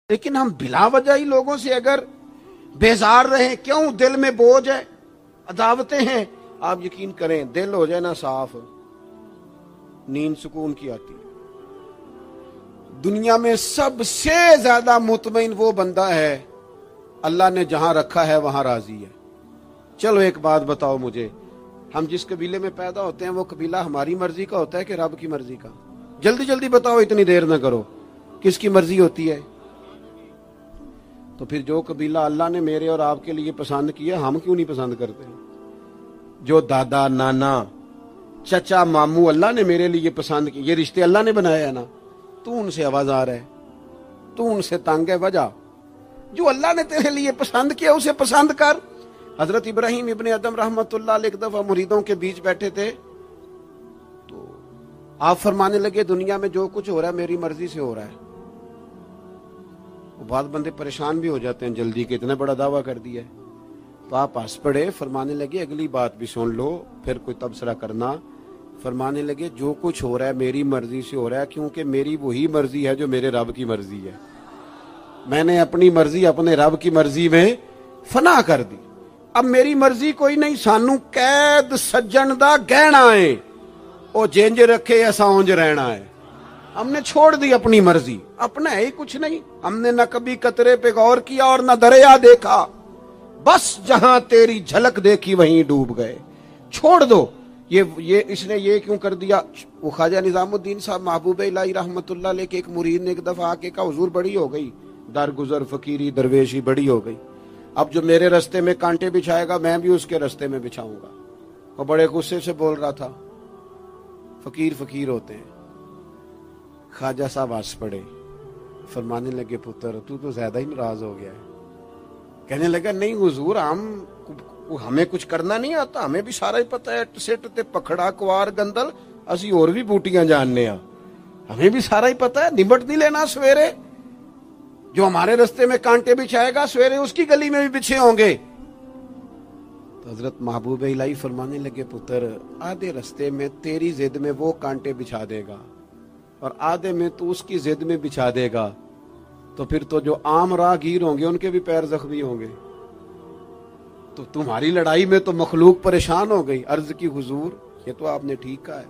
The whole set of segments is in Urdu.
لیکن ہم بلا وجہ ہی لوگوں سے اگر بیزار رہیں، کیوں؟ دل میں بوجھ ہے، عداوتیں ہیں، آپ یقین کریں دل ہو جائے نا صاف، نیند سکون کی آتی ہے۔ دنیا میں سب سے زیادہ مطمئن وہ بندہ ہے اللہ نے جہاں رکھا ہے وہاں راضی ہے۔ چلو ایک بات بتاؤ مجھے، ہم جس قبیلے میں پیدا ہوتے ہیں وہ قبیلہ ہماری مرضی کا ہوتا ہے کہ رب کی مرضی کا؟ جلدی جلدی بتاؤ، اتنی دیر نہ کرو، کس کی مرضی ہوتی ہے؟ تو پھر جو قبیلہ اللہ نے میرے اور آپ کے لیے پسند کیا، ہم کیوں نہیں پسند کرتے؟ جو دادا نانا چچا ماموں اللہ نے میرے لیے پسند کی، یہ رشتے اللہ نے بنایا ہے نا، تو ان سے آوازار ہے، تو ان سے تنگ ہے۔ وجہ جو اللہ نے تیرے لیے پسند کیا اسے پسند کر۔ حضرت ابراہیم ابن ادم رحمت اللہ علیہ ایک دفعہ مریدوں کے بیچ بیٹھے تھے، تو آپ فرمانے لگے دنیا میں جو کچھ ہو رہا ہے میری مرضی سے ہو رہا ہے۔ بعض بندے پریشان بھی ہو جاتے ہیں جلدی کہ اتنا بڑا دعویٰ کر دیا ہے، تو آپ ہنس پڑے، فرمانے لگے اگلی بات بھی سن لو پھر کوئی تبصرہ کرنا۔ فرمانے لگے جو کچھ ہو رہا ہے میری مرضی سے ہو رہا ہے، کیونکہ میری وہی مرضی ہے جو میرے رب کی مرضی ہے۔ میں نے اپنی مرضی اپنے رب کی مرضی میں فنا کر دی۔ اب میری مرضی کوئی نہیں، سانو قید سجن دا گہنا ہے، او جینج رکھے ایسا اونج رہنا ہے۔ ہم نے چھوڑ دی اپنی مرضی، اپنا ہے ہی کچھ نہیں۔ ہم نے نہ کبھی قطرے پہ غور کیا اور نہ دریا دیکھا، بس جہاں تیری جھلک دیکھی وہیں ڈوب گئے۔ چھوڑ دو یہ اس نے یہ کیوں کر دیا؟ وہ خواجہ نظام الدین صاحب محبوب الہی رحمت اللہ علیہ کے ایک مرید نے ایک دفعہ آ کے کہا حضور بڑی ہو گئی درگزر فقیری درویشی بڑی ہو گئی، اب جو میرے رستے میں کانٹے بچھائے گا میں بھی اس کے رستے میں بچھاؤں گا۔ وہ بڑے غصے سے بول رہا تھا، فقیر فقیر ہوتے ہیں۔ خواجہ صاحب ہنس پڑے، فرمانے لگے پتر تو زیادہ ہی ناراض ہو گیا ہے۔ کہنے لگا نہیں حضور، ہمیں کچھ کرنا نہیں آتا، ہمیں بھی سارا ہی پتہ ہے، سٹ تے پکھڑا کوار گندل اسی اور بھی بوٹیاں جاننے ہاں، ہمیں بھی سارا ہی پتہ ہے، نمٹ نہیں لینا سویرے۔ جو ہمارے رستے میں کانٹے بچھائے گا سویرے اس کی گلی میں بھی بچھے ہوں گے۔ تو حضرت محبوب الہی فرمانے لگے پتر آدھے رستے میں تیری ضد میں وہ کانٹے بچھا دے گا اور آدھے میں تو اس کی ضد میں بچھا دے گا، تو پھر تو جو عام راہگیر ہوں گے ان کے بھی پیر زخمی ہوں گے۔ تو تمہاری لڑائی میں تو مخلوق پریشان ہو گئی۔ عرض کی حضور یہ تو آپ نے ٹھیک کہا ہے۔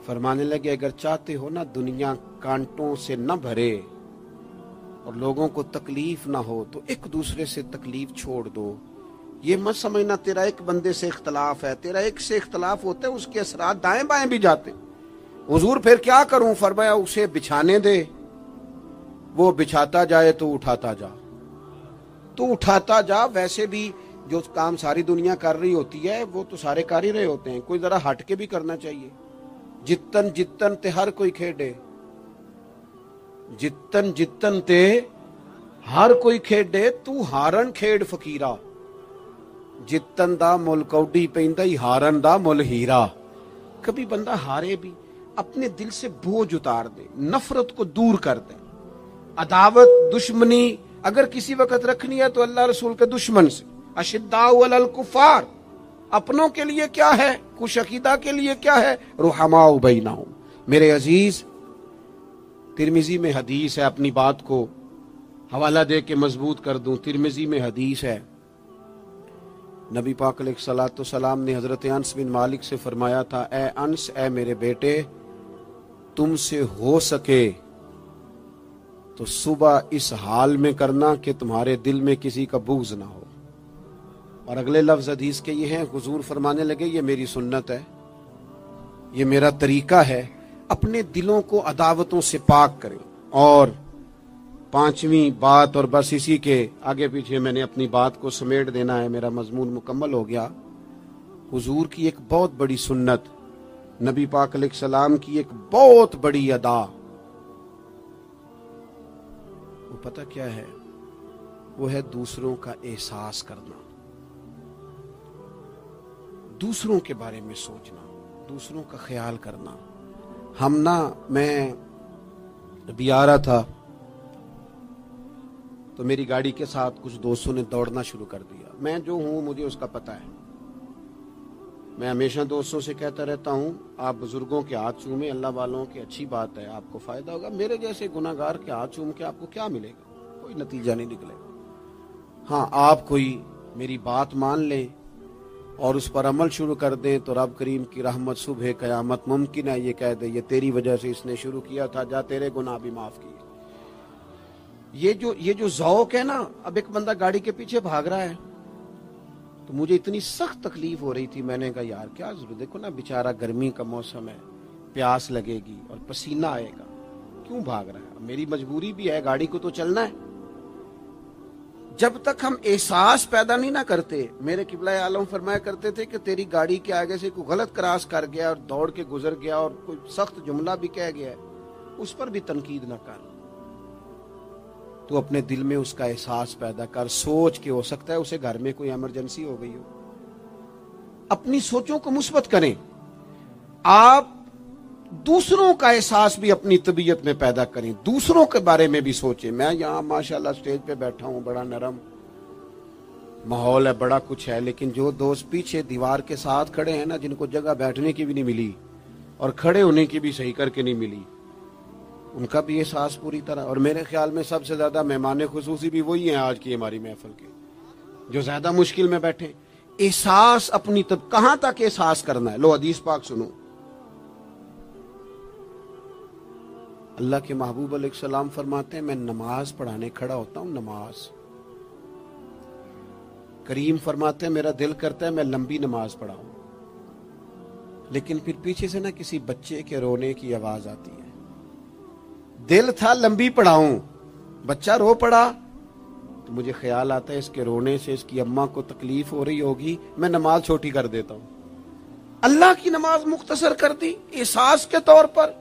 فرمانے لگے اگر چاہتے ہو نا دنیا کانٹوں سے نہ بھرے اور لوگوں کو تکلیف نہ ہو تو ایک دوسرے سے تکلیف چھوڑ دو۔ یہ مت سمجھنا تیرا ایک بندے سے اختلاف ہے، تیرا ایک سے اختلاف ہوتا ہے اس کے اثرات دائیں بائیں بھی جاتے۔ حضور پھر کیا کروں؟ فرمایا اسے بچھانے دے، وہ بچھاتا جائے تو اٹھاتا جا، تو اٹھاتا جا۔ ویسے بھی جو کام ساری دنیا کر رہی ہوتی ہے وہ تو سارے کر ہی رہے ہوتے ہیں، کوئی ذرا ہٹ کے بھی کرنا چاہیے۔ جتن جتن تے ہر کوئی کھیڈے، جتن جتن تے ہر کوئی کھیڈے، تو ہارن کھیڈ فقیرا، جتن دا مل کوڈی پیندا ہی ہارن دا مل ہیرا۔ کبھی بندہ ہارے بھی اپنے دل سے بوجھ اتار دے، نفرت کو دور کر دے۔ عداوت دشمنی اگر کسی وقت رکھنی ہے تو اللہ رسول کے دشمن سے۔ اشداء علی الکفار، اپنوں کے لیے کیا ہے، خوش عقیدہ کے لیے کیا ہے، رحماء بینہم۔ میرے عزیز ترمذی میں حدیث ہے، اپنی بات کو حوالہ دے کے مضبوط کر دوں، ترمذی میں حدیث ہے، نبی پاک علیہ الصلوۃ والسلام نے حضرت انس بن مالک سے فرمایا تھا، اے انس، اے میرے بیٹے، تم سے ہو سکے تو صبح اس حال میں کرنا کہ تمہارے دل میں کسی کا بغض نہ ہو۔ اور اگلے لفظ حدیث کے یہ ہیں، حضور فرمانے لگے یہ میری سنت ہے، یہ میرا طریقہ ہے، اپنے دلوں کو عداوتوں سے پاک کریں۔ اور پانچویں بات، اور بس اسی کے آگے پیچھے میں نے اپنی بات کو سمیٹ دینا ہے، میرا مضمون مکمل ہو گیا۔ حضور کی ایک بہت بڑی سنت، نبی پاک علیہ السلام کی ایک بہت بڑی ادا، وہ پتہ کیا ہے؟ وہ ہے دوسروں کا احساس کرنا، دوسروں کے بارے میں سوچنا، دوسروں کا خیال کرنا۔ میں ابھی آ رہا تھا تو میری گاڑی کے ساتھ کچھ دوستوں نے دوڑنا شروع کر دیا۔ میں جو ہوں مجھے اس کا پتہ ہے، میں ہمیشہ دوستوں سے کہتا رہتا ہوں آپ بزرگوں کے ہاتھ چومیں، اللہ والوں کی اچھی بات ہے، آپ کو فائدہ ہوگا۔ میرے جیسے گناہگار کے ہاتھ چوم کے آپ کو کیا ملے گا؟ کوئی نتیجہ نہیں نکلے. ہاں آپ کوئی میری بات مان لیں اور اس پر عمل شروع کر دیں تو رب کریم کی رحمت صبح قیامت ممکن ہے یہ کہہ دے یہ تیری وجہ سے اس نے شروع کیا تھا، جا تیرے گناہ بھی معاف کیے. یہ جو ذوق ہے نا، اب ایک بندہ گاڑی کے پیچھے بھاگ رہا ہے تو مجھے اتنی سخت تکلیف ہو رہی تھی، میں نے کہا یار کیا ضرورت، دیکھو نا بیچارہ گرمی کا موسم ہے، پیاس لگے گی اور پسینہ آئے گا، کیوں بھاگ رہا ہے؟ میری مجبوری بھی ہے، گاڑی کو تو چلنا ہے. جب تک ہم احساس پیدا نہیں نہ کرتے، میرے قبلہ عالم فرمایا کرتے تھے کہ تیری گاڑی کے آگے سے کوئی غلط کراس کر گیا اور دوڑ کے گزر گیا اور کوئی سخت جملہ بھی کہہ گیا ہے، اس پر بھی تنقید نہ کر، تو اپنے دل میں اس کا احساس پیدا کر، سوچ کے ہو سکتا ہے اسے گھر میں کوئی ایمرجنسی ہو گئی ہو. اپنی سوچوں کو مثبت کریں. آپ دوسروں کا احساس بھی اپنی طبیعت میں پیدا کریں، دوسروں کے بارے میں بھی سوچیں. میں یہاں ماشاءاللہ سٹیج پہ بیٹھا ہوں، بڑا نرم ماحول ہے، بڑا کچھ ہے، لیکن جو دوست پیچھے دیوار کے ساتھ کھڑے ہیں نا، جن کو جگہ بیٹھنے کی بھی نہیں ملی اور کھڑے ہونے کی بھی صحیح کر کے نہیں ملی، ان کا بھی احساس پوری طرح. اور میرے خیال میں سب سے زیادہ مہمان خصوصی بھی وہی ہیں آج کی ہماری محفل کے، جو زیادہ مشکل میں بیٹھے. احساس اپنی کہاں تک احساس کرنا ہے؟ لو حدیث پاک سنو. اللہ کے محبوب علیہ السلام فرماتے ہیں میں نماز پڑھانے کھڑا ہوتا ہوں، نماز. کریم فرماتے ہیں میرا دل کرتا ہے میں لمبی نماز پڑھاؤں، لیکن پھر پیچھے سے نہ کسی بچے کے رونے کی آواز آتی ہے. دل تھا لمبی پڑھاؤں، بچہ رو پڑا تو مجھے خیال آتا ہے اس کے رونے سے اس کی اماں کو تکلیف ہو رہی ہوگی، میں نماز چھوٹی کر دیتا ہوں. اللہ کی نماز مختصر کر دی احساس کے طور پر.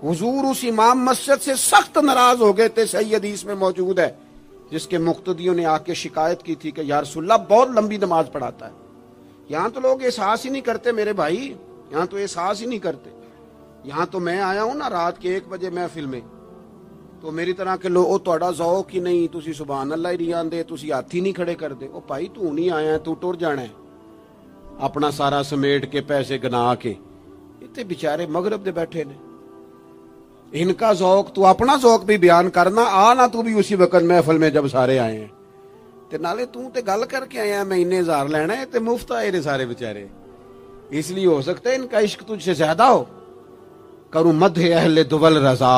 حضور اس امام مسجد سے سخت ناراض ہو گئے تھے، صحیح حدیث میں موجود ہے، جس کے مقتدیوں نے آ کے شکایت کی تھی کہ یا رسول اللہ بہت لمبی نماز پڑھاتا ہے. یہاں تو لوگ احساس ہی نہیں کرتے میرے بھائی، یہاں تو احساس ہی نہیں کرتے. یہاں تو میں آیا ہوں نا رات کے 1 بجے محفل میں، تو میری طرح کے لوگ تہاڈا ذوق ہی نہیں، تسی سبحان اللہ ہی نہیں آندے، تسی ہاتھ ہی نہیں کھڑے کر دے. او بھائی تو نہیں آیا ہے، تو ٹر جانا ہے اپنا سارا سمیٹ کے پیسے گنا کے. اتنے بیچارے مغرب دے بیٹھے نے، ان کا ذوق تو اپنا ذوق بھی بیان کرنا، آنا تو بھی اسی وقت محفل میں جب سارے آئے ہیں تے نالے تو تے گل کر کے آیا میں انہیں ہزار لینا ہے تے مفت آئے نے سارے بیچارے. اس لیے ہو سکتا ہے ان کا عشق تجھ سے زیادہ ہو. کروں مدح اہل دول رضا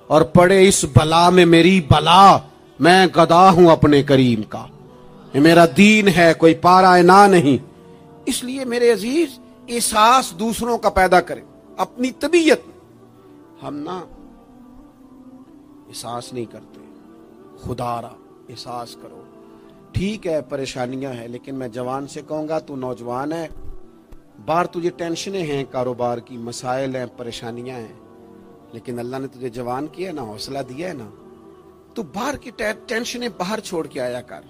اور پڑے اس بلا میں میری بلا، میں گدا ہوں اپنے کریم کا، یہ میرا دین ہے کوئی پارا نہ نہیں. اس لیے میرے عزیز احساس دوسروں کا پیدا کریں اپنی طبیعت. ہم نا احساس نہیں کرتے، خدا را احساس کرو. ٹھیک ہے پریشانیاں ہیں، لیکن میں جوان سے کہوں گا تو نوجوان ہے، باہر تجھے ٹینشنیں ہیں، کاروبار کی مسائل ہیں، پریشانیاں ہیں، لیکن اللہ نے تجھے جوان کیا ہے نا، حوصلہ دیا ہے نا، تو باہر کی ٹینشنیں باہر چھوڑ کے آیا کر.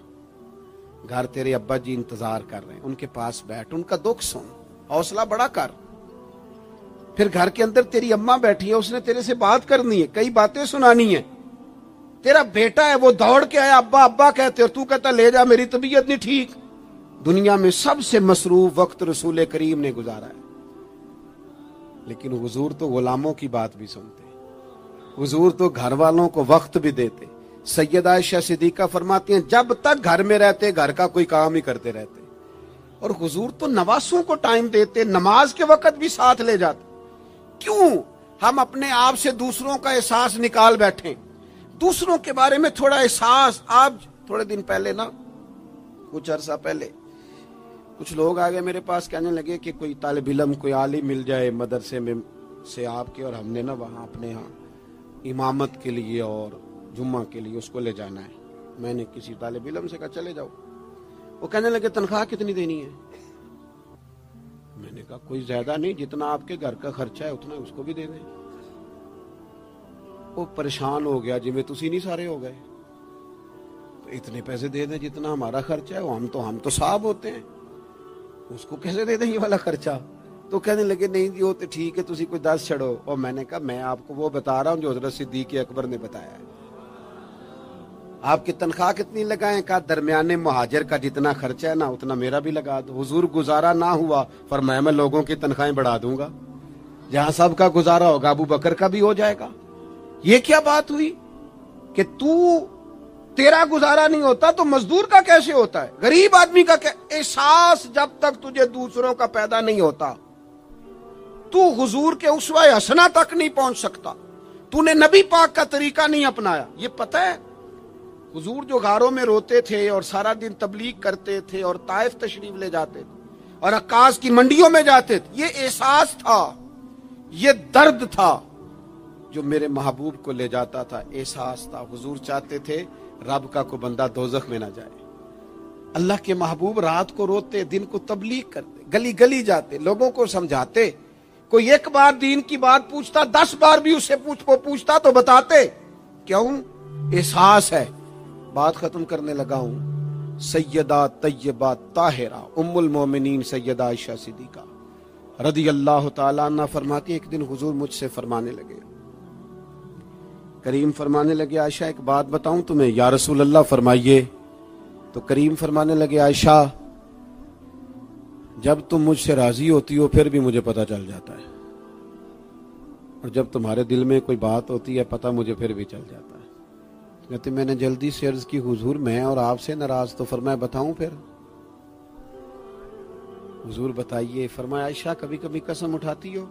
گھر تیرے ابا جی انتظار کر رہے ہیں، ان کے پاس بیٹھ، ان کا دکھ سن، حوصلہ بڑا کر. پھر گھر کے اندر تیری اماں بیٹھی ہے، اس نے تیرے سے بات کرنی ہے، کئی باتیں سنانی ہیں. تیرا بیٹا ہے وہ دوڑ کے آیا، ابا ابا کہتے اور تو کہتا لے جا میری طبیعت نہیں ٹھیک. دنیا میں سب سے مصروف وقت رسول کریم نے گزارا ہے، لیکن حضور تو غلاموں کی بات بھی سنتے، حضور تو گھر والوں کو وقت بھی دیتے. سیدہ عائشہ صدیقہ فرماتی ہیں جب تک گھر میں رہتے گھر کا کوئی کام ہی کرتے رہتے. اور حضور تو نواسوں کو ٹائم دیتے، نماز کے وقت بھی ساتھ لے جاتے. کیوں ہم اپنے آپ سے دوسروں کا احساس نکال بیٹھیں؟ دوسروں کے بارے میں تھوڑا احساس. آپ تھوڑے دن پہلے نا، کچھ عرصہ پہلے کچھ لوگ آ گئے میرے پاس، کہنے لگے کہ کوئی طالب علم کوئی عالم مل جائے مدرسے میں سے آپ کے، اور ہم نے نا وہاں اپنے ہاں امامت کے لیے اور جمعہ کے لیے اس کو لے جانا ہے. میں نے کسی طالب علم سے کہا چلے جاؤ. وہ کہنے لگے تنخواہ کتنی دینی ہے؟ میں نے کہا کوئی زیادہ نہیں، جتنا آپ کے گھر کا خرچہ ہے اتنا اس کو بھی دے دیں. وہ پریشان ہو گیا، جی میں تسی نہیں سارے ہو گئے، تو اتنے پیسے دے دیں جتنا ہمارا خرچہ ہے. ہم تو صاحب ہوتے ہیں، اس کو کیسے دے دیں یہ والا خرچہ؟ تو کہنے لگے نہیں جی وہ تو ٹھیک ہے، تسی کوئی 10 چھڑو. اور میں نے کہا میں آپ کو وہ بتا رہا ہوں جو حضرت صدیق اکبر نے بتایا ہے. آپ کی تنخواہ کتنی لگائیں؟ کہا درمیانے مہاجر کا جتنا خرچہ ہے نا اتنا میرا بھی لگا دو. حضور گزارا نہ ہوا، فرمایا میں لوگوں کی تنخواہیں بڑھا دوں گا، جہاں سب کا گزارا ہوگا ابو بکر کا بھی ہو جائے گا. یہ کیا بات ہوئی کہ تو تیرا گزارا نہیں ہوتا تو مزدور کا کیسے ہوتا ہے؟ غریب آدمی کا احساس جب تک تجھے دوسروں کا پیدا نہیں ہوتا تو حضور کے اسوہ حسنہ تک نہیں پہنچ سکتا. تو نے نبی پاک کا طریقہ نہیں اپنایا. یہ پتہ ہے حضور جو غاروں میں روتے تھے اور سارا دن تبلیغ کرتے تھے اور طائف تشریف لے جاتے تھے اور عکاظ کی منڈیوں میں جاتے تھے، یہ احساس تھا، یہ درد تھا جو میرے محبوب کو لے جاتا تھا. احساس تھا. حضور چاہتے تھے رب کا کوئی بندہ دوزخ میں نہ جائے. اللہ کے محبوب رات کو روتے، دن کو تبلیغ کرتے، گلی گلی جاتے، لوگوں کو سمجھاتے. کوئی ایک بار دین کی بات پوچھتا، 10 بار بھی اس سے پوچھتا تو بتاتے. کیوں؟ احساس ہے. بات ختم کرنے لگا ہوں. سیدہ طیبہ طاہرہ ام المومنین سیدہ عائشہ صدیقہ رضی اللہ تعالیٰ عنہ فرماتی، ایک دن حضور مجھ سے فرمانے لگے، کریم فرمانے لگے عائشہ ایک بات بتاؤں تمہیں؟ یا رسول اللہ فرمائیے. تو کریم فرمانے لگے عائشہ جب تم مجھ سے راضی ہوتی ہو پھر بھی مجھے پتہ چل جاتا ہے، اور جب تمہارے دل میں کوئی بات ہوتی ہے پتہ مجھے پھر بھی چل جاتا ہے. کہتے میں نے جلدی سے عرض کی حضور میں اور آپ سے ناراض. تو فرمایا بتاؤں پھر؟ حضور بتائیے. فرمایا عائشہ کبھی کبھی قسم اٹھاتی ہو؟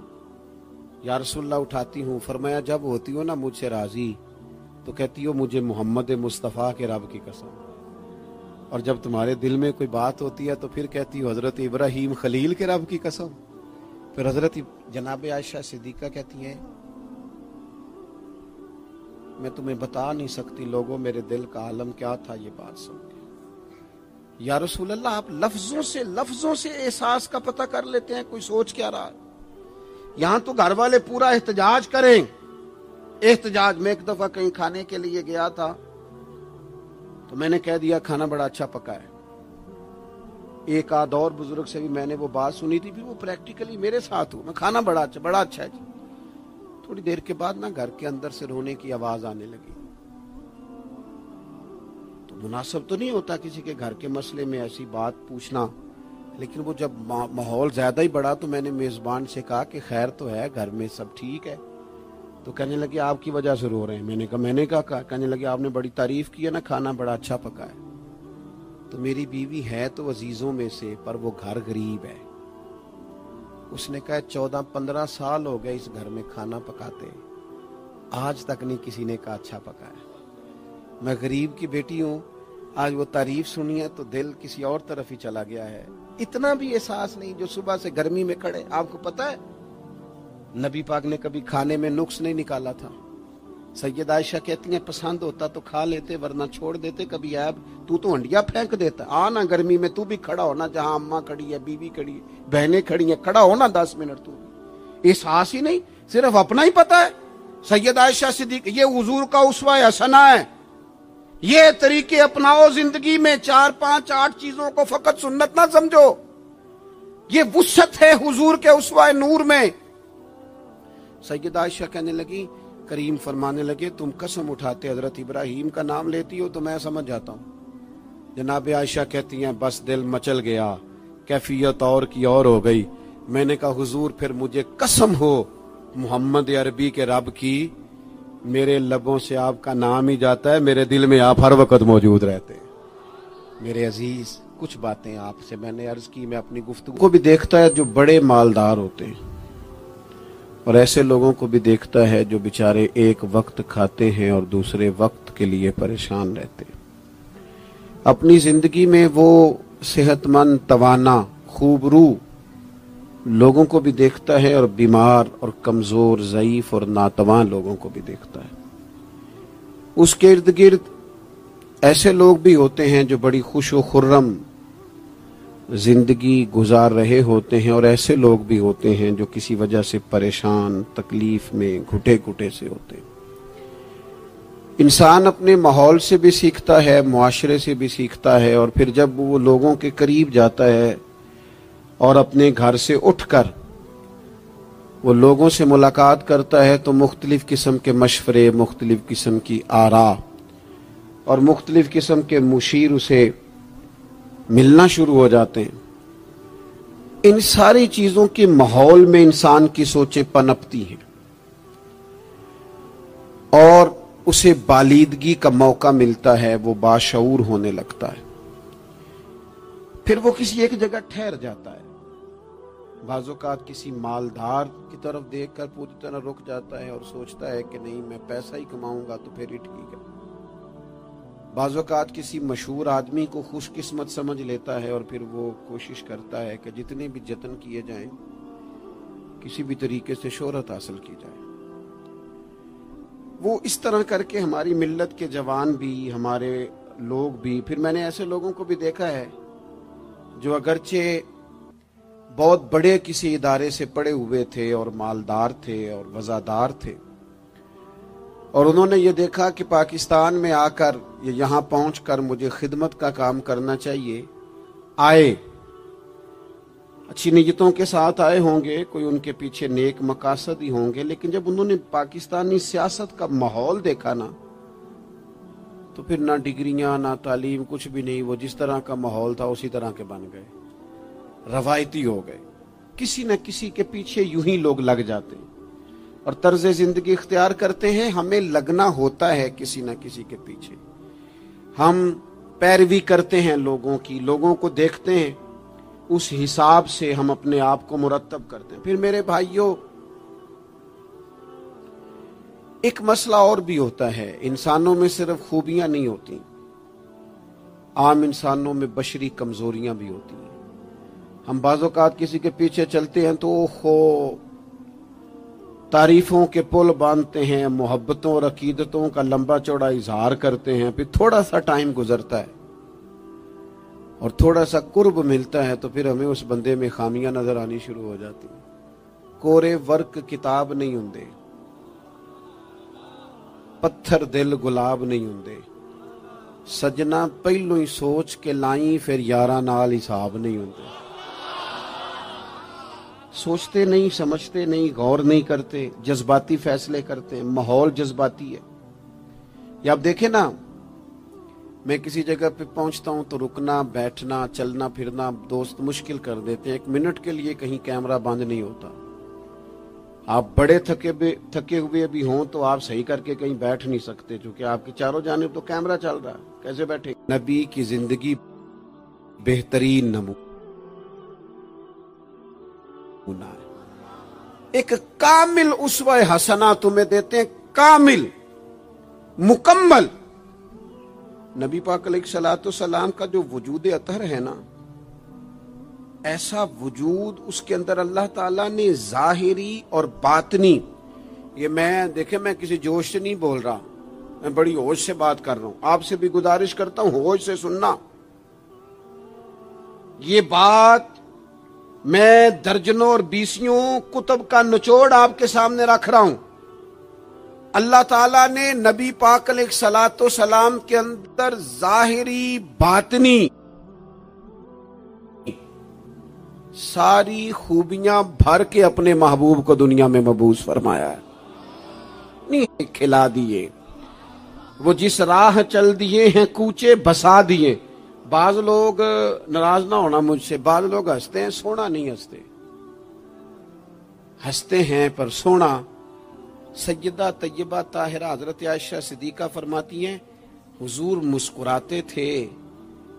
یا رسول اللہ اٹھاتی ہوں. فرمایا جب ہوتی ہو نا مجھ سے راضی تو کہتی ہو مجھے محمد مصطفیٰ کے رب کی قسم، اور جب تمہارے دل میں کوئی بات ہوتی ہے تو پھر کہتی ہو حضرت ابراہیم خلیل کے رب کی قسم. پھر حضرت جناب عائشہ صدیقہ کہتی ہیں میں تمہیں بتا نہیں سکتی لوگوں میرے دل کا عالم کیا تھا یہ بات سن کے. یا رسول اللہ آپ لفظوں سے احساس کا پتہ کر لیتے ہیں کوئی سوچ کیا رہا ہے. یہاں تو گھر والے پورا احتجاج کریں. احتجاج میں ایک دفعہ کہیں کھانے کے لیے گیا تھا تو میں نے کہہ دیا کھانا بڑا اچھا پکا ہے. ایک آدھ اور بزرگ سے بھی میں نے وہ بات سنی تھی، پھر وہ پریکٹیکلی میرے ساتھ ہوں، میں کھانا بڑا اچھا ہے جی. تھوڑی دیر کے بعد نا گھر کے اندر سے رونے کی آواز آنے لگی. تو مناسب تو نہیں ہوتا کسی کے گھر کے مسئلے میں ایسی بات پوچھنا، لیکن وہ جب ماحول زیادہ ہی بڑا تو میں نے میزبان سے کہا کہ خیر تو ہے گھر میں سب ٹھیک ہے؟ تو کہنے لگے آپ کی وجہ سے رو رہے ہیں. میں نے کہا کہنے لگے آپ نے بڑی تعریف کی ہے نا کھانا بڑا اچھا پکا ہے. تو میری بیوی ہے تو عزیزوں میں سے پر وہ گھر غریب ہے. اس نے کہا 14-15 سال ہو گئے اس گھر میں کھانا پکاتے، آج تک نہیں کسی نے کہا اچھا پکا ہے. میں غریب کی بیٹی ہوں، آج وہ تعریف سنی ہے تو دل کسی اور طرف ہی چلا گیا ہے. اتنا بھی احساس نہیں جو صبح سے گرمی میں کھڑے. آپ کو پتا ہے نبی پاک نے کبھی کھانے میں نقص نہیں نکالا تھا. سیدہ عائشہ کہتی ہیں پسند ہوتا تو کھا لیتے ورنہ چھوڑ دیتے. کبھی عیب تو ہنڈیا پھینک دیتا. آنا گرمی میں تو بھی کھڑا ہونا، جہاں اماں کھڑی ہے، بیوی کھڑی ہے، بہنیں کھڑی ہیں، کھڑا ہونا 10 منٹ. تو احساس ہی نہیں، صرف اپنا ہی پتا ہے. سیدہ عائشہ صدیقہ یہ حضور کا اسوہ حسنہ ہے. یہ طریقے اپناؤ زندگی میں. 4 5 8 چیزوں کو فقط سنت نہ سمجھو. یہ وسعت ہے حضور کے اسوہ نور میں. سیدہ عائشہ کہنے لگی، کریم فرمانے لگے تم قسم اٹھاتے حضرت ابراہیم کا نام لیتی ہو تو میں سمجھ جاتا ہوں. جناب عائشہ کہتی ہیں بس دل مچل گیا، کیفیت اور کی اور ہو گئی. میں نے کہا حضور پھر مجھے قسم ہو محمد عربی کے رب کی، میرے لبوں سے آپ کا نام ہی جاتا ہے، میرے دل میں آپ ہر وقت موجود رہتے ہیں. میرے عزیز کچھ باتیں آپ سے میں نے عرض کی. میں اپنی گفتگو کو بھی دیکھتا ہے جو بڑے مالدار ہوتے ہیں، اور ایسے لوگوں کو بھی دیکھتا ہے جو بیچارے ایک وقت کھاتے ہیں اور دوسرے وقت کے لیے پریشان رہتے ہیں. اپنی زندگی میں وہ صحت مند، توانا، خوبرو لوگوں کو بھی دیکھتا ہے اور بیمار اور کمزور، ضعیف اور ناتواں لوگوں کو بھی دیکھتا ہے. اس کے ارد گرد ایسے لوگ بھی ہوتے ہیں جو بڑی خوش و خرم زندگی گزار رہے ہوتے ہیں، اور ایسے لوگ بھی ہوتے ہیں جو کسی وجہ سے پریشان، تکلیف میں گھٹے گھٹے سے ہوتے ہیں. انسان اپنے ماحول سے بھی سیکھتا ہے، معاشرے سے بھی سیکھتا ہے، اور پھر جب وہ لوگوں کے قریب جاتا ہے اور اپنے گھر سے اٹھ کر وہ لوگوں سے ملاقات کرتا ہے تو مختلف قسم کے مشورے، مختلف قسم کی آراء اور مختلف قسم کے مشیر اسے ملنا شروع ہو جاتے ہیں. ان ساری چیزوں کے ماحول میں انسان کی سوچیں پنپتی ہیں، اور اسے بالیدگی کا موقع ملتا ہے، وہ باشعور ہونے لگتا ہے، پھر وہ کسی ایک جگہ ٹھہر جاتا ہے۔ بعض اوقات کسی مالدار کی طرف دیکھ کر پوری طرح رک جاتا ہے اور سوچتا ہے کہ نہیں، میں پیسہ ہی کماؤں گا تو پھر ہی ٹھیک ہے۔ بعض اوقات کسی مشہور آدمی کو خوش قسمت سمجھ لیتا ہے اور پھر وہ کوشش کرتا ہے کہ جتنے بھی جتن کیے جائیں کسی بھی طریقے سے شہرت حاصل کی جائے۔ وہ اس طرح کر کے ہماری ملت کے جوان بھی، ہمارے لوگ بھی، پھر میں نے ایسے لوگوں کو بھی دیکھا ہے جو اگرچہ بہت بڑے کسی ادارے سے پڑے ہوئے تھے اور مالدار تھے اور وزادار تھے، اور انہوں نے یہ دیکھا کہ پاکستان میں آ کر، یہاں پہنچ کر مجھے خدمت کا کام کرنا چاہیے، آئے، اچھی نیتوں کے ساتھ آئے ہوں گے، کوئی ان کے پیچھے نیک مقاصد ہی ہوں گے، لیکن جب انہوں نے پاکستانی سیاست کا ماحول دیکھا نا، تو پھر نہ ڈگریاں نہ تعلیم، کچھ بھی نہیں، وہ جس طرح کا ماحول تھا اسی طرح کے بن گئے، روایتی ہو گئے۔ کسی نہ کسی کے پیچھے یوں ہی لوگ لگ جاتے ہیں اور طرز زندگی اختیار کرتے ہیں۔ ہمیں لگنا ہوتا ہے کسی نہ کسی کے پیچھے، ہم پیروی کرتے ہیں لوگوں کی، لوگوں کو دیکھتے ہیں، اس حساب سے ہم اپنے آپ کو مرتب کرتے ہیں۔ پھر میرے بھائیوں، ایک مسئلہ اور بھی ہوتا ہے، انسانوں میں صرف خوبیاں نہیں ہوتی، عام انسانوں میں بشری کمزوریاں بھی ہوتی ہیں۔ ہم بعض اوقات کسی کے پیچھے چلتے ہیں تو تعریفوں کے پل باندھتے ہیں، محبتوں اور عقیدتوں کا لمبا چوڑا اظہار کرتے ہیں، پھر تھوڑا سا ٹائم گزرتا ہے اور تھوڑا سا قرب ملتا ہے تو پھر ہمیں اس بندے میں خامیاں نظر آنی شروع ہو جاتی ہیں۔ کورے ورک کتاب نہیں ہوندے، پتھر دل گلاب نہیں ہوندے، سجنا پہلو ہی سوچ کے لائیں پھر یاراں نال حساب نہیں ہوندے۔ سوچتے نہیں، سمجھتے نہیں، غور نہیں کرتے، جذباتی فیصلے کرتے ہیں، ماحول جذباتی ہے۔ یا آپ دیکھیں نا، میں کسی جگہ پہ پہنچتا ہوں تو رکنا، بیٹھنا، چلنا پھرنا دوست مشکل کر دیتے ہیں، 1 منٹ کے لیے کہیں کیمرہ بند نہیں ہوتا۔ آپ بڑے تھکے ہوئے بھی ہوں تو آپ صحیح کر کے کہیں بیٹھ نہیں سکتے، چونکہ آپ کی چاروں جانب تو کیمرہ چل رہا ہے، کیسے بیٹھے؟ نبی کی زندگی بہترین نمونہ ہے، ایک کامل اسوہ حسنہ تمہیں دیتے ہیں، کامل، مکمل۔ نبی پاک علیہ الصلوۃ والسلام کا جو وجود اطہر ہے نا، ایسا وجود اس کے اندر اللہ تعالیٰ نے ظاہری اور باطنی، یہ دیکھیں میں کسی جوش سے نہیں بول رہا، میں بڑی ہوش سے بات کر رہا ہوں، آپ سے بھی گزارش کرتا ہوں ہوش سے سننا۔ یہ بات میں درجنوں اور بیسیوں کتب کا نچوڑ آپ کے سامنے رکھ رہا ہوں۔ اللہ تعالیٰ نے نبی پاک علیہ الصلوۃ والسلام کے اندر ظاہری باطنی ساری خوبیاں بھر کے اپنے محبوب کو دنیا میں مبعوث فرمایا ہے، نہیں کھلا دیے، وہ جس راہ چل دیے ہیں کوچے بسا دیے۔ بعض لوگ، ناراض نہ ہونا مجھ سے، بعض لوگ ہنستے ہیں، سونا نہیں ہنستے، ہنستے ہیں پر سونا۔ سیدہ طیبہ طاہرہ حضرت عائشہ صدیقہ فرماتی ہیں حضور مسکراتے تھے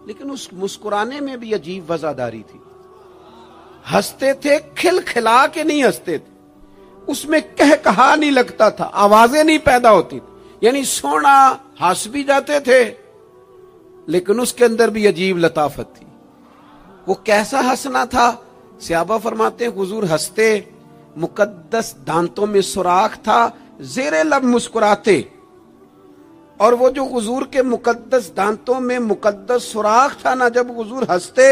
لیکن اس مسکرانے میں بھی عجیب وزاداری تھی، ہنستے تھے کھل کھلا کے نہیں ہنستے تھے، اس میں کہا نہیں لگتا تھا، آوازیں نہیں پیدا ہوتی تھی، یعنی سونا ہنس بھی جاتے تھے لیکن اس کے اندر بھی عجیب لطافت تھی۔ وہ کیسا ہنسنا تھا؟ صحابہ فرماتے ہیں حضور ہنستے، مقدس دانتوں میں سوراخ تھا، زیر لب مسکراتے، اور وہ جو حضور کے مقدس دانتوں میں مقدس سوراخ تھا نا، جب حضور ہنستے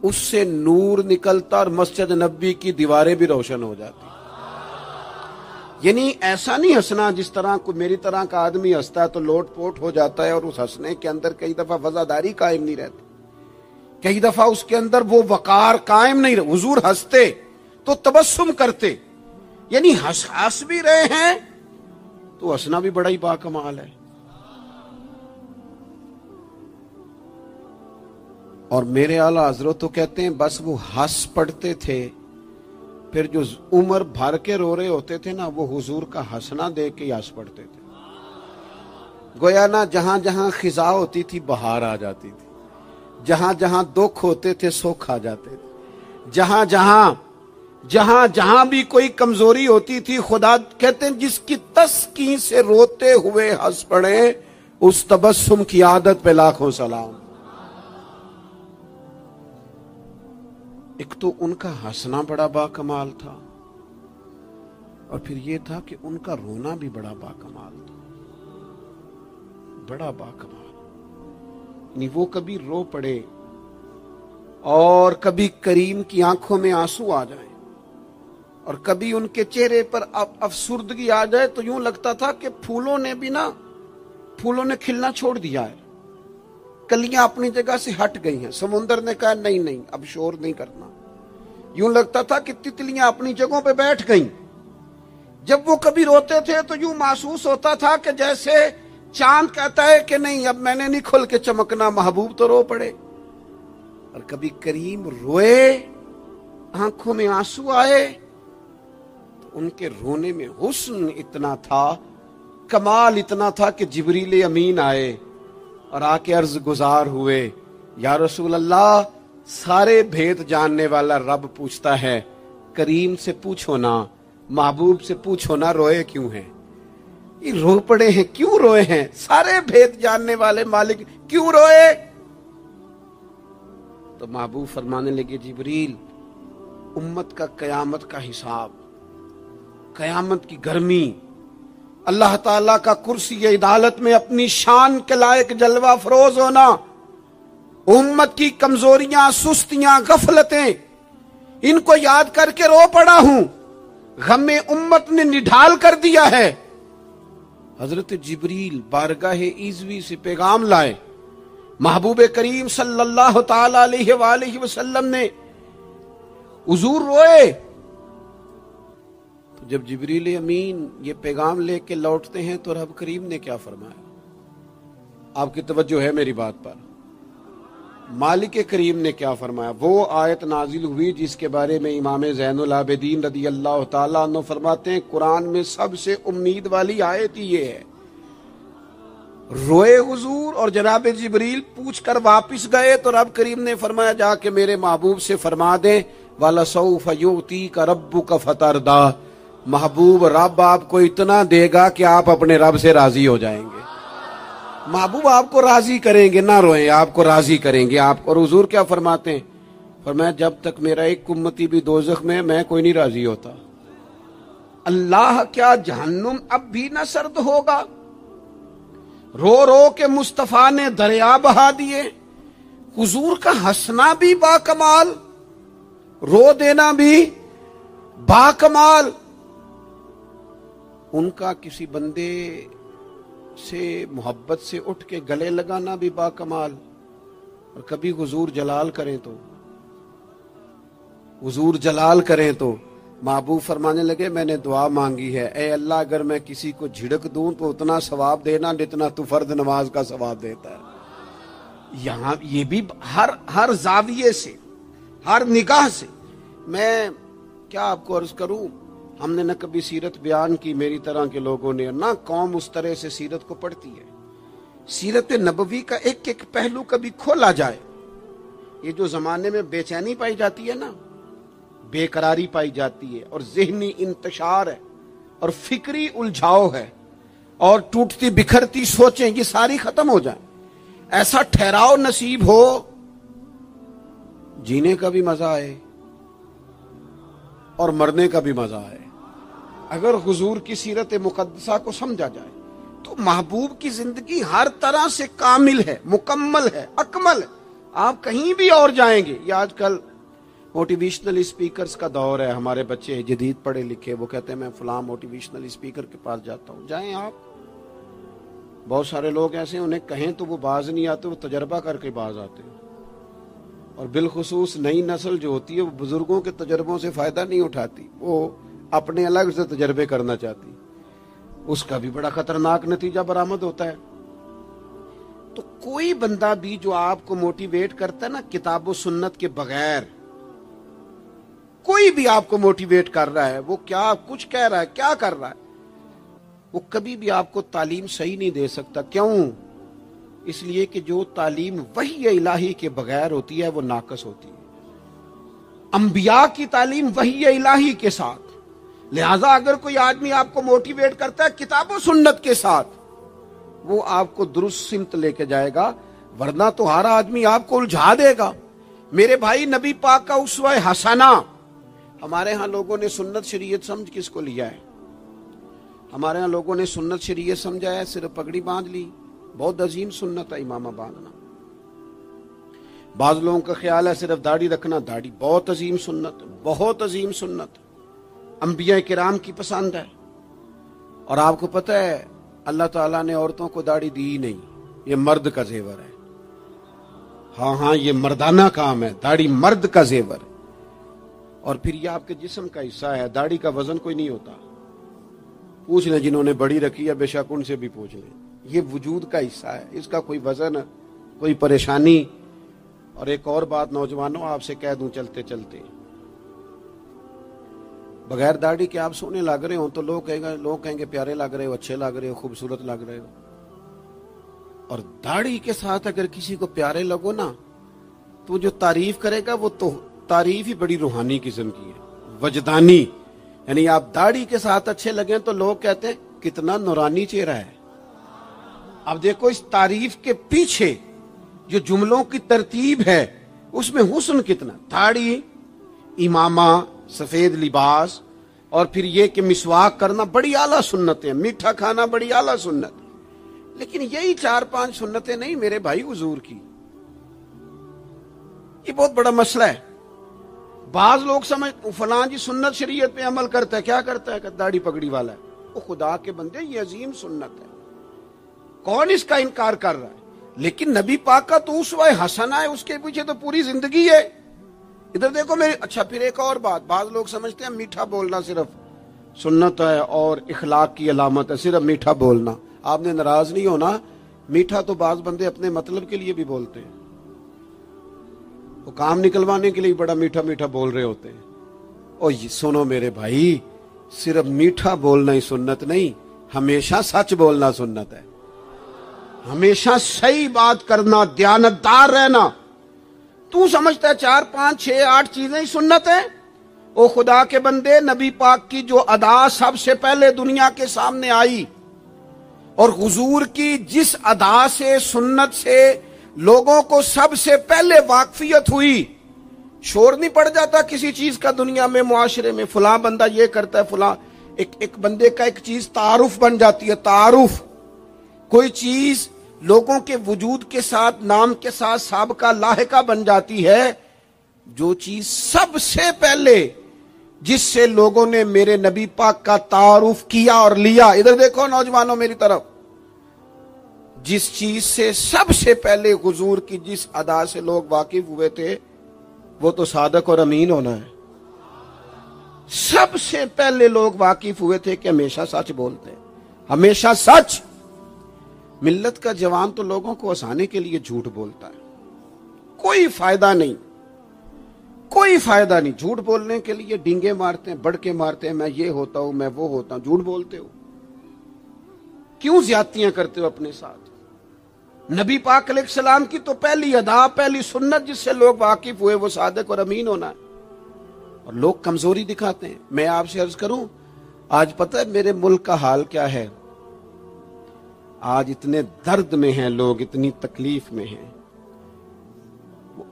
اس سے نور نکلتا اور مسجد نبی کی دیواریں بھی روشن ہو جاتی۔ یعنی ایسا نہیں ہنسنا جس طرح کوئی میری طرح کا آدمی ہنستا ہے تو لوٹ پوٹ ہو جاتا ہے اور اس ہنسنے کے اندر کئی دفعہ وزاداری قائم نہیں رہتی، کئی دفعہ اس کے اندر وہ وقار قائم نہیں رہتا۔ حضور ہنستے تو تبسم کرتے، یعنی ہنس بھی رہے ہیں تو ہنسنا بھی بڑا ہی باکمال ہے۔ اور میرے اعلیٰ حضرت تو کہتے ہیں بس وہ ہنس پڑتے تھے، پھر جو عمر بھر کے رو رہے ہوتے تھے نا، وہ حضور کا ہنسنا دیکھ کے ہنس پڑتے تھے۔ گویا نا جہاں جہاں خزاں ہوتی تھی بہار آ جاتی تھی، جہاں جہاں دکھ ہوتے تھے سکھ آ جاتے تھے، جہاں جہاں بھی کوئی کمزوری ہوتی تھی خدا کہتے ہیں جس کی تسکین سے روتے ہوئے ہنس پڑے اس تبسم کی عادت پہ لاکھوں سلام۔ ایک تو ان کا ہنسنا بڑا با کمال تھا، اور پھر یہ تھا کہ ان کا رونا بھی بڑا با کمال تھا، بڑا با کمال۔ یعنی وہ کبھی رو پڑے اور کبھی کریم کی آنکھوں میں آنسو آ جائیں، اور کبھی ان کے چہرے پر افسردگی آ جائے تو یوں لگتا تھا کہ پھولوں نے کھلنا چھوڑ دیا ہے، کلیاں اپنی جگہ سے ہٹ گئی ہیں، سمندر نے کہا نہیں اب شور نہیں کرنا، یوں لگتا تھا کہ تتلیاں اپنی جگہوں پہ بیٹھ گئیں۔ جب وہ کبھی روتے تھے تو یوں محسوس ہوتا تھا کہ جیسے چاند کہتا ہے کہ نہیں اب میں نے نہیں کھل کے چمکنا، محبوب تو رو پڑے۔ اور کبھی کریم روئے، آنکھوں میں آنسو آئے، تو ان کے رونے میں حسن اتنا تھا، کمال اتنا تھا کہ جبریل امین آئے اور آ کے عرض گزار ہوئے، یا رسول اللہ سارے بھید جاننے والا رب پوچھتا ہے کریم سے پوچھو نا، محبوب سے پوچھو نا روئے کیوں ہیں؟ یہ رو پڑے ہیں کیوں روئے ہیں؟ سارے بھید جاننے والے مالک کیوں روئے؟ تو محبوب فرمانے لگے جبریل امت کا قیامت کا حساب، قیامت کی گرمی، اللہ تعالیٰ کا کرسی عدالت میں اپنی شان کے لائق جلوہ فروز ہونا، امت کی کمزوریاں، سستیاں، غفلتیں، ان کو یاد کر کے رو پڑا ہوں، غم امت نے نڈھال کر دیا ہے۔ حضرت جبریل بارگاہ ایزوی سے پیغام لائے، محبوب کریم صلی اللہ تعالی علیہ وآلہ وسلم نے حضور روئے۔ تو جب جبریل امین یہ پیغام لے کے لوٹتے ہیں تو رب کریم نے کیا فرمایا؟ آپ کی توجہ ہے میری بات پر؟ مالک کریم نے کیا فرمایا؟ وہ آیت نازل ہوئی جس کے بارے میں امام زین العابدین رضی اللہ تعالیٰ عنہ فرماتے ہیں قرآن میں سب سے امید والی آیت یہ ہے۔ روئے حضور اور جناب جبریل پوچھ کر واپس گئے تو رب کریم نے فرمایا جا کے میرے محبوب سے فرما دیں وَلَسَوْفَ يُؤْتِيكَ رَبُّكَ فَتَرْضَىٰ، محبوب رب آپ کو اتنا دے گا کہ آپ اپنے رب سے راضی ہو جائیں گے۔ محبوب آپ کو راضی کریں گے، نہ روئیں، آپ کو راضی کریں گے آپ کو۔ اور حضور کیا فرماتے ہیں؟ فرمایا جب تک میرا ایک امتی بھی دوزخ میں کوئی نہیں راضی ہوتا۔ اللہ کیا جہنم اب بھی نہ سرد ہوگا؟ رو رو کے مصطفیٰ نے دریا بہا دیے۔ حضور کا ہنسنا بھی با کمال، رو دینا بھی با کمال، ان کا کسی بندے سے محبت سے اٹھ کے گلے لگانا بھی با کمال۔ اور کبھی حضور جلال کریں تو محبوب فرمانے لگے میں نے دعا مانگی ہے، اے اللہ اگر میں کسی کو جھڑک دوں تو اتنا ثواب دینا جتنا تو فرض نماز کا ثواب دیتا ہے۔ یہاں یہ بھی ہر زاویے سے، ہر نگاہ سے، میں کیا آپ کو عرض کروں، ہم نے نہ کبھی سیرت بیان کی میری طرح کے لوگوں نے، نہ قوم اس طرح سے سیرت کو پڑھتی ہے۔ سیرت نبوی کا ایک ایک پہلو کبھی کھولا جائے۔ یہ جو زمانے میں بے چینی پائی جاتی ہے نا، بے قراری پائی جاتی ہے، اور ذہنی انتشار ہے، اور فکری الجھاؤ ہے، اور ٹوٹتی بکھرتی سوچیں، یہ ساری ختم ہو جائیں، ایسا ٹھہراؤ نصیب ہو، جینے کا بھی مزہ آئے اور مرنے کا بھی مزہ آئے۔ اگر حضور کی سیرت مقدسہ کو سمجھا جائے تو محبوب کی زندگی ہر طرح سے کامل ہے، مکمل ہے، اکمل ہے۔ آپ کہیں بھی اور جائیں گے، یہ آج کل موٹیویشنل اسپیکرز کا دور ہے، ہمارے بچے جدید پڑھے لکھے وہ کہتے ہیں میں فلاں موٹیویشنل اسپیکر کے پاس جاتا ہوں، جائیں آپ۔ بہت سارے لوگ ایسے ہیں انہیں کہیں تو وہ باز نہیں آتے، وہ تجربہ کر کے باز آتے ہیں، اور بالخصوص نئی نسل جو ہوتی ہے وہ بزرگوں کے تجربوں سے فائدہ نہیں اٹھاتی، وہ اپنے الگ سے تجربے کرنا چاہتی، اس کا بھی بڑا خطرناک نتیجہ برآمد ہوتا ہے۔ تو کوئی بندہ بھی جو آپ کو موٹیویٹ کرتا ہے نا کتاب و سنت کے بغیر، کوئی بھی آپ کو موٹیویٹ کر رہا ہے، وہ کیا کچھ کہہ رہا ہے، کیا کر رہا ہے، وہ کبھی بھی آپ کو تعلیم صحیح نہیں دے سکتا. کیوں؟ اس لیے کہ جو تعلیم وحی الہی کے بغیر ہوتی ہے وہ ناقص ہوتی ہے. انبیاء کی تعلیم وحی الہی کے ساتھ. لہذا اگر کوئی آدمی آپ کو موٹیویٹ کرتا ہے کتاب و سنت کے ساتھ, وہ آپ کو درست سمت لے کے جائے گا, ورنہ تو ہر آدمی آپ کو الجھا دے گا. میرے بھائی, نبی پاک کا اسوہ حسنہ. ہمارے ہاں لوگوں نے سنت شریعت سمجھ کس کو لیا ہے؟ ہمارے ہاں لوگوں نے سنت شریعت سمجھا ہے صرف پگڑی باندھ لی. بہت عظیم سنت ہے امامہ باندھنا. بعض لوگوں کا خیال ہے صرف داڑھی رکھنا, داڑھی بہت عظیم سنت, بہت عظیم سنت, انبیاء کرام کی پسند ہے. اور آپ کو پتہ ہے اللہ تعالیٰ نے عورتوں کو داڑھی دی ہی نہیں, یہ مرد کا زیور ہے. ہاں یہ مردانہ کام ہے, داڑھی مرد کا زیور. اور پھر یہ آپ کے جسم کا حصہ ہے, داڑھی کا وزن کوئی نہیں ہوتا. پوچھ لیں جنہوں نے بڑی رکھی ہے, بے شک ان سے بھی پوچھ لیں. یہ وجود کا حصہ ہے, اس کا کوئی وزن, کوئی پریشانی. اور ایک اور بات نوجوانوں آپ سے کہہ دوں چلتے چلتے, بغیر داڑھی کے آپ سونے لگ رہے ہوں تو لوگ کہیں گے پیارے لگ رہے ہو, اچھے لگ رہے ہو, خوبصورت لگ رہے ہو. اور داڑھی کے ساتھ اگر کسی کو پیارے لگو نا, تو جو تعریف کرے گا وہ تو تعریف ہی بڑی روحانی قسم کی ہے, وجدانی. یعنی آپ داڑھی کے ساتھ اچھے لگیں تو لوگ کہتے ہیں کتنا نورانی چہرہ ہے. اب دیکھو اس تعریف کے پیچھے جو جملوں کی ترتیب ہے اس میں حسن کتنا. داڑھی, امامہ, سفید لباس, اور پھر یہ کہ مسواک کرنا بڑی اعلیٰ سنت ہے, میٹھا کھانا بڑی اعلیٰ سنت. لیکن یہی 4-5 سنتیں نہیں میرے بھائی حضور کی. یہ بہت بڑا مسئلہ ہے. بعض لوگ سمجھ فلاں جی سنت شریعت پہ عمل کرتا ہے, کیا کرتا ہے کہ داڑھی پگڑی والا ہے. وہ خدا کے بندے, یہ عظیم سنت ہے, کون اس کا انکار کر رہا ہے. لیکن نبی پاک کا تو اسوہ حسنہ ہے, اس کے پیچھے تو پوری زندگی ہے. ادھر دیکھو میرے. اچھا پھر ایک اور بات, بعض لوگ سمجھتے ہیں میٹھا بولنا صرف سنت ہے اور اخلاق کی علامت ہے, صرف میٹھا بولنا. آپ نے ناراض نہیں ہونا, میٹھا تو بعض بندے اپنے مطلب کے لیے بھی بولتے ہیں, وہ کام نکلوانے کے لیے بڑا میٹھا میٹھا بول رہے ہوتے ہیں. اور سنو میرے بھائی, صرف میٹھا بولنا ہی سنت نہیں, ہمیشہ سچ بولنا سنت ہے. ہمیشہ صحیح بات کرنا, دیانتدار رہنا. تو سمجھتا ہے 4, 5, 6, 8 چیزیں ہی سنت ہیں؟ او خدا کے بندے, نبی پاک کی جو ادا سب سے پہلے دنیا کے سامنے آئی, اور حضور کی جس ادا سے, سنت سے لوگوں کو سب سے پہلے واقفیت ہوئی. شور نہیں پڑ جاتا کسی چیز کا دنیا میں, معاشرے میں, فلاں بندہ یہ کرتا ہے, فلاں ایک بندے کا ایک چیز تعارف بن جاتی ہے. تعارف, کوئی چیز لوگوں کے وجود کے ساتھ, نام کے ساتھ سابقہ لاحقہ بن جاتی ہے. جو چیز سب سے پہلے جس سے لوگوں نے میرے نبی پاک کا تعارف کیا اور لیا, ادھر دیکھو نوجوانوں میری طرف, جس چیز سے سب سے پہلے حضور کی جس ادا سے لوگ واقف ہوئے تھے, وہ تو صادق اور امین ہونا ہے. سب سے پہلے لوگ واقف ہوئے تھے کہ ہمیشہ سچ بولتے ہیں, ہمیشہ سچ. ملت کا جوان تو لوگوں کو ہنسانے کے لیے جھوٹ بولتا ہے, کوئی فائدہ نہیں, کوئی فائدہ نہیں. جھوٹ بولنے کے لیے ڈینگے مارتے ہیں, بڑکے مارتے ہیں, میں یہ ہوتا ہوں, میں وہ ہوتا ہوں. جھوٹ بولتے ہو, کیوں زیادتیاں کرتے ہو اپنے ساتھ؟ نبی پاک علیہ السلام کی تو پہلی ادا, پہلی سنت جس سے لوگ واقف ہوئے وہ صادق اور امین ہونا ہے. اور لوگ کمزوری دکھاتے ہیں. میں آپ سے عرض کروں, آج پتہ ہے میرے ملک کا حال کیا ہے؟ آج اتنے درد میں ہیں لوگ, اتنی تکلیف میں ہیں.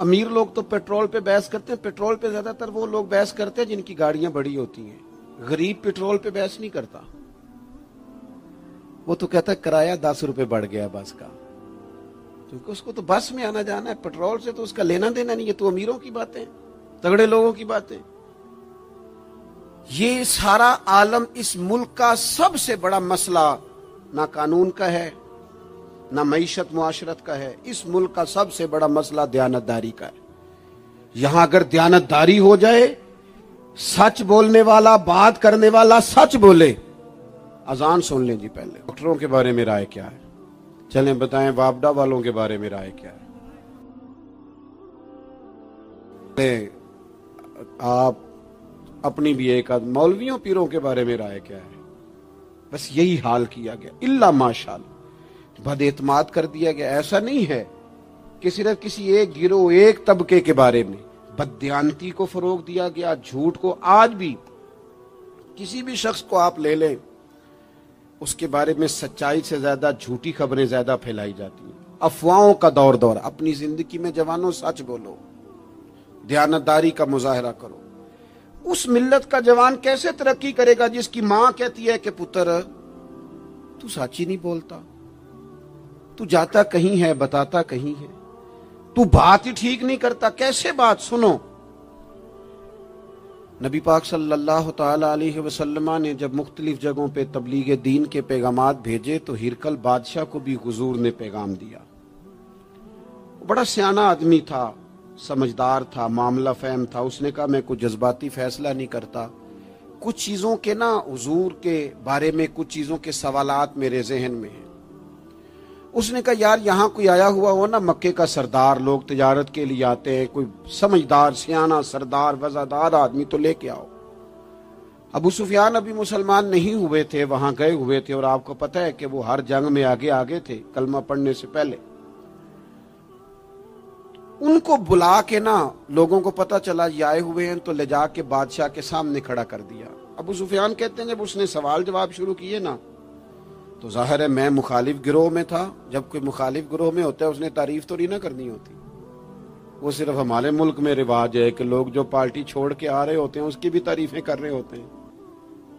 امیر لوگ تو پیٹرول پہ بحث کرتے ہیں, پیٹرول پہ زیادہ تر وہ لوگ بحث کرتے ہیں جن کی گاڑیاں بڑی ہوتی ہیں. غریب پیٹرول پہ بحث نہیں کرتا, وہ تو کہتا ہے کرایہ 10 روپے بڑھ گیا بس کا, کیونکہ اس کو تو بس میں آنا جانا ہے, پیٹرول سے تو اس کا لینا دینا نہیں. یہ تو امیروں کی باتیں, تگڑے لوگوں کی باتیں. یہ سارا عالم اس ملک کا سب سے بڑا مسئلہ نہ قانون کا ہے, نہ معیشت معاشرت کا ہے. اس ملک کا سب سے بڑا مسئلہ دیانتداری کا ہے. یہاں اگر دیانتداری ہو جائے, سچ بولنے والا, بات کرنے والا سچ بولے. اذان سن لیں جی پہلے. ڈاکٹروں کے بارے میں رائے کیا ہے؟ چلیں بتائیں وابڈا والوں کے بارے میں رائے کیا ہے؟ آپ اپنی بھی ایک مولویوں پیروں کے بارے میں رائے کیا ہے؟ بس یہی حال کیا گیا، الا ماشاءاللہ بد اعتماد کر دیا گیا۔ ایسا نہیں ہے کہ صرف کسی ایک گروہ ایک طبقے کے بارے میں بددیانتی کو فروغ دیا گیا، جھوٹ کو۔ آج بھی کسی بھی شخص کو آپ لے لیں، اس کے بارے میں سچائی سے زیادہ جھوٹی خبریں زیادہ پھیلائی جاتی ہیں۔ افواہوں کا دور اپنی زندگی میں جوانوں سچ بولو، دیانتداری کا مظاہرہ کرو۔ اس ملت کا جوان کیسے ترقی کرے گا جس کی ماں کہتی ہے کہ پتر تو سچ ہی نہیں بولتا، تو جاتا کہیں ہے بتاتا کہیں ہے، تو بات ہی ٹھیک نہیں کرتا، کیسے بات سنو۔ نبی پاک صلی اللہ تعالی علیہ وسلم نے جب مختلف جگہوں پہ تبلیغ دین کے پیغامات بھیجے تو ہرقل بادشاہ کو بھی حضور نے پیغام دیا۔ بڑا سیانہ آدمی تھا، سمجھدار تھا، معاملہ فہم تھا۔ اس نے کہا میں کوئی جذباتی فیصلہ نہیں کرتا، کچھ چیزوں کے حضور کے بارے میں کچھ چیزوں کے سوالات میرے ذہن میں ہیں۔ اس نے کہا یار یہاں کوئی آیا ہوا ہو نا، مکے کا سردار، لوگ تجارت کے لیے آتے ہیں، کوئی سمجھدار سیانہ سردار وزادار آدمی تو لے کے آؤ۔ ابو سفیان ابھی مسلمان نہیں ہوئے تھے، وہاں گئے ہوئے تھے، اور آپ کو پتہ ہے کہ وہ ہر جنگ میں آگے تھے کلمہ پڑھنے سے پہلے۔ ان کو بلا کے لوگوں کو پتہ چلا یہ آئے ہوئے ہیں تو لے جا کے بادشاہ کے سامنے کھڑا کر دیا۔ ابو سفیان کہتے ہیں جب اس نے سوال جواب شروع کیے تو ظاہر ہے میں مخالف گروہ میں تھا۔ جب کوئی مخالف گروہ میں ہوتا ہے اس نے تعریف تو نہیں نہ کرنی ہوتی، وہ صرف ہمارے ملک میں رواج ہے کہ لوگ جو پارٹی چھوڑ کے آ رہے ہوتے ہیں اس کی بھی تعریفیں کر رہے ہوتے ہیں،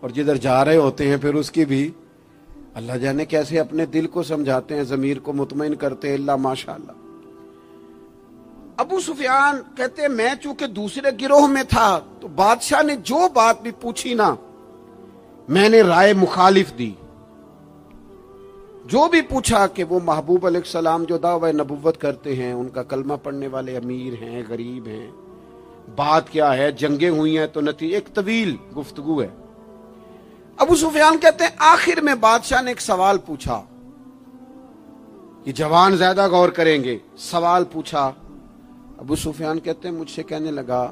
اور جدھر جا رہے ہوتے ہیں پھر اس کی بھی۔ اللہ جانے کیسے اپنے دل کو سمجھاتے ہیں، ضمیر کو مطمئن کرتے ہیں، اللہ ماشاءاللہ۔ ابو سفیان کہتے ہیں میں چونکہ دوسرے گروہ میں تھا تو بادشاہ نے جو بات بھی پوچھی میں نے رائے مخالف دی۔ جو بھی پوچھا کہ وہ محبوب علیہ السلام جو دعوی نبوت کرتے ہیں، ان کا کلمہ پڑھنے والے امیر ہیں، غریب ہیں، بات کیا ہے، جنگیں ہوئی ہیں تو نتیجہ، ایک طویل گفتگو ہے۔ ابو سفیان کہتے ہیں آخر میں بادشاہ نے ایک سوال پوچھا، یہ جوان زیادہ غور کریں گے، سوال پوچھا۔ ابو سفیان کہتے ہیں مجھ سے کہنے لگا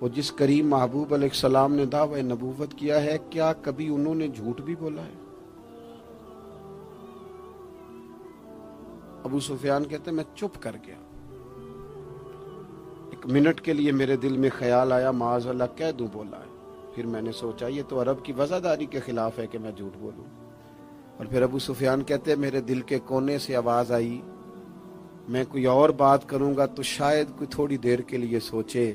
وہ جس کریم محبوب علیہ السلام نے دعوی نبوت کیا ہے کیا کبھی انہوں نے جھوٹ بھی بولا ہے؟ ابو سفیان کہتے ہیں میں چپ کر گیا۔ ایک منٹ کے لیے میرے دل میں خیال آیا معاذ اللہ کہہ دوں بولا ہے، پھر میں نے سوچا یہ تو عرب کی وزاداری کے خلاف ہے کہ میں جھوٹ بولوں، اور پھر ابو سفیان کہتے ہیں میرے دل کے کونے سے آواز آئی میں کوئی اور بات کروں گا تو شاید کوئی تھوڑی دیر کے لیے سوچے،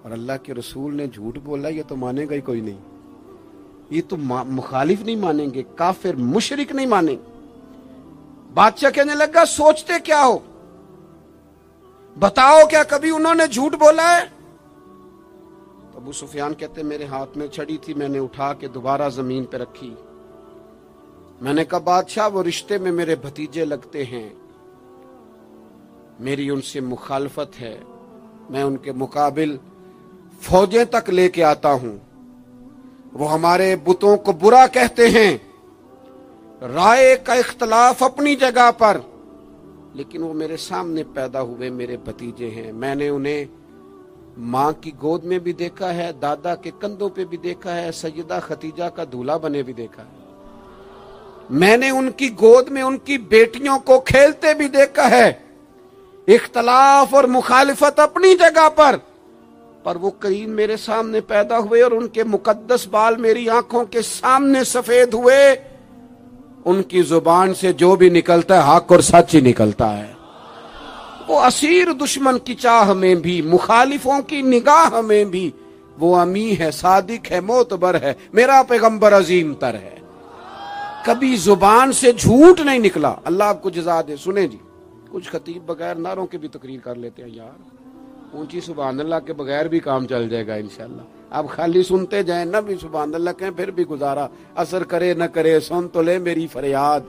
اور اللہ کے رسول نے جھوٹ بولا یہ تو مانے گا ہی کوئی نہیں، یہ تو مخالف نہیں مانیں گے، کافر مشرک نہیں مانیں گے۔ بادشاہ کہنے لگا سوچتے کیا ہو، بتاؤ کیا کبھی انہوں نے جھوٹ بولا ہے؟ تو ابو سفیان کہتے میرے ہاتھ میں چھڑی تھی، میں نے اٹھا کے دوبارہ زمین پہ رکھی، میں نے کہا بادشاہ وہ رشتے میں میرے بھتیجے لگتے ہیں، میری ان سے مخالفت ہے، میں ان کے مقابل فوجیں تک لے کے آتا ہوں، وہ ہمارے بتوں کو برا کہتے ہیں، رائے کا اختلاف اپنی جگہ پر، لیکن وہ میرے سامنے پیدا ہوئے میرے بھتیجے ہیں، میں نے انہیں ماں کی گود میں بھی دیکھا ہے، دادا کے کندھوں پہ بھی دیکھا ہے، سیدہ خدیجہ کا دولہا بنے بھی دیکھا ہے، میں نے ان کی گود میں ان کی بیٹیوں کو کھیلتے بھی دیکھا ہے۔ اختلاف اور مخالفت اپنی جگہ پر وہ کریم میرے سامنے پیدا ہوئے اور ان کے مقدس بال میری آنکھوں کے سامنے سفید ہوئے، ان کی زبان سے جو بھی نکلتا ہے حق اور سچ ہی نکلتا ہے۔ وہ اسیر دشمن کی چاہ میں بھی، مخالفوں کی نگاہ میں بھی وہ امی ہے، صادق ہے، معتبر ہے، میرا پیغمبر عظیم تر ہے، کبھی زبان سے جھوٹ نہیں نکلا۔ اللہ آپ کو جزا دے۔ سنیں جی، کچھ خطیب بغیر نعروں کے بھی تقریر کر لیتے ہیں یار، اونچی سبحان اللہ کے بغیر بھی کام چل جائے گا انشاءاللہ۔ آپ خالی سنتے جائیں نہ بھی سبحان اللہ کہیں پھر بھی گزارا، اثر کرے نہ کرے سن تو لے میری فریاد،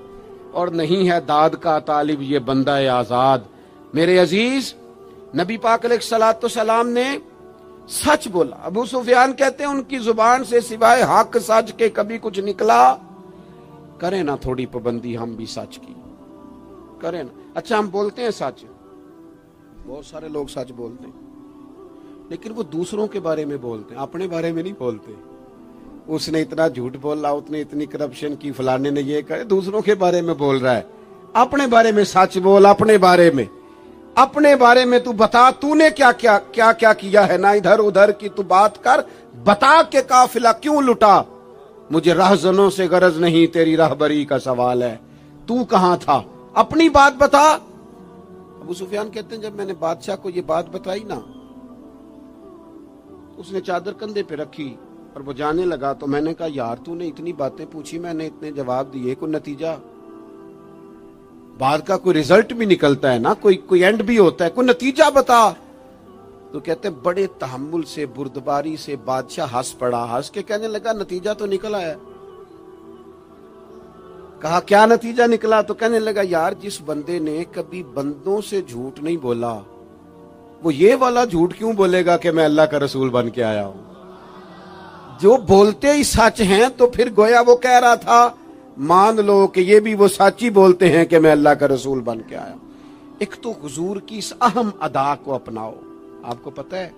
اور نہیں ہے داد کا طالب یہ بندہ آزاد۔ میرے عزیز، نبی پاک علیہ الصلوۃ والسلام نے سچ بولا۔ ابو سفیان کہتے ہیں ان کی زبان سے سوائے حق سچ کے کبھی کچھ نکلا؟ کریں نا تھوڑی پابندی ہم بھی سچ کی، کریں نا۔ اچھا ہم بولتے ہیں سچ، بہت سارے لوگ سچ بولتے ہیں، لیکن وہ دوسروں کے بارے میں بولتے ہیں، اپنے بارے میں نہیں بولتے۔ اس نے اتنا جھوٹ بولا, اتنے اتنی کرپشن کی, فلانے نے یہ کہا. دوسروں کے بارے میں بول رہا ہے, اپنے بارے میں سچ بول. اپنے بارے میں تو بتا, تو نے کیا کیا ہے. نہ ادھر ادھر کی تو بات کر, بتا کہ قافلہ کیوں لٹا. مجھے راہزنوں سے غرض نہیں, تیری راہبری کا سوال ہے. تو کہاں تھا, اپنی بات بتا. ابو سفیان کہتے ہیں جب میں نے بادشاہ کو یہ بات بتائی نا, اس نے چادر کندھے پہ رکھی اور وہ جانے لگا, تو میں نے کہا یار تو نے اتنی باتیں پوچھی, میں نے اتنے جواب دیے, کوئی نتیجہ بات کا کوئی ریزلٹ بھی نکلتا ہے نا, کوئی اینڈ بھی ہوتا ہے, کوئی نتیجہ بتا. تو کہتے بڑے تحمل سے, بردباری سے بادشاہ ہنس پڑا. ہنس کے کہنے لگا نتیجہ تو نکلا ہے. کہا کیا نتیجہ نکلا؟ تو کہنے لگا یار جس بندے نے کبھی بندوں سے جھوٹ نہیں بولا, وہ یہ والا جھوٹ کیوں بولے گا کہ میں اللہ کا رسول بن کے آیا ہوں. جو بولتے ہی سچ ہیں تو پھر گویا وہ کہہ رہا تھا مان لو کہ یہ بھی وہ سچ ہی بولتے ہیں کہ میں اللہ کا رسول بن کے آیا ہوں. ایک تو حضور کی اس اہم ادا کو اپناؤ. آپ کو پتہ ہے